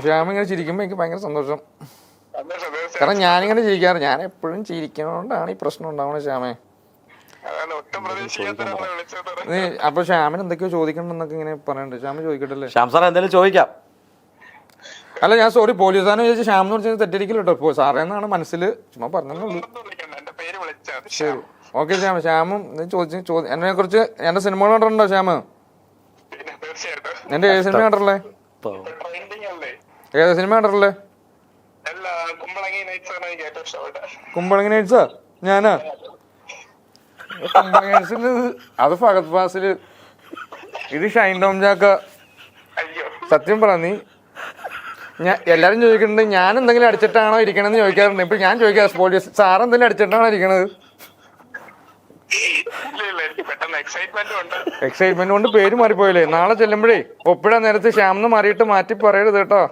ശ്യാം ഇങ്ങനെ ചിരിക്കുമ്പോ എനിക്ക് ഭയങ്കര സന്തോഷം. കാരണം ഞാനിങ്ങനെ ചിരിക്കാറ്, ഞാൻ എപ്പോഴും ചിരിക്കുന്നതുകൊണ്ടാണ് ഈ പ്രശ്നം ഉണ്ടാവണേ ശ്യാമേ. നീ അപ്പൊ ശ്യാമിന് എന്തൊക്കെയോ ചോദിക്കണ്ടെന്നൊക്കെ ഇങ്ങനെ പറയണ്ട്. ശ്യാമ ചോദിക്കട്ടല്ലേ? ശ്യാം സാർ എന്തെങ്കിലും ചോദിക്കാം. അല്ല ഞാൻ സോറി, പോലീസുകാരനെ ചോദിച്ചാൽ ശ്യാം എന്ന് പറഞ്ഞാൽ തെറ്റിരിക്കില്ല കേട്ടോ. സാറേ എന്നാണ് മനസ്സിൽ ചുമ്മാ പറഞ്ഞുള്ളൂ. ശരി ഓക്കെ ശ്യാമ. ശ്യാമും എന്നെ കുറിച്ച് എന്റെ സിനിമകൾ കണ്ടിട്ടുണ്ടോ ശ്യാമ്? എന്റെ ഏത് സിനിമ കണ്ടിട്ടുള്ളേ? ഏത് സിനിമ കണ്ടിട്ടുള്ളേ? കുമ്പളങ്ങി നൈറ്റ്സാ? ഞാനാ കുമ്പളങ്ങി നൈറ്റ്സില് അത് ഫഹദ് ഫാസില്, ഇത് ഷൈൻ ടോം ചാക്ക. സത്യം പറ, നീ എല്ലാരും ചോദിക്കുന്നുണ്ട് ഞാൻ എന്തെങ്കിലും അടിച്ചിട്ടാണോ ഇരിക്കണെന്ന് ചോദിക്കാറുണ്ട്. ഇപ്പൊ ഞാൻ ചോദിക്കാം, പോലീസ് സാർ എന്തെങ്കിലും അടിച്ചിട്ടാണോ ഇരിക്കണത്? എക്സൈറ്റ്മെന്റ് കൊണ്ട് പേര് മാറിപ്പോയില്ലേ? നാളെ ചെല്ലുമ്പോഴേ ഒപ്പിടാൻ നേരത്ത് ശ്യാം എന്ന് മാറിയിട്ട് മാറ്റി പറയരുത് കേട്ടോ.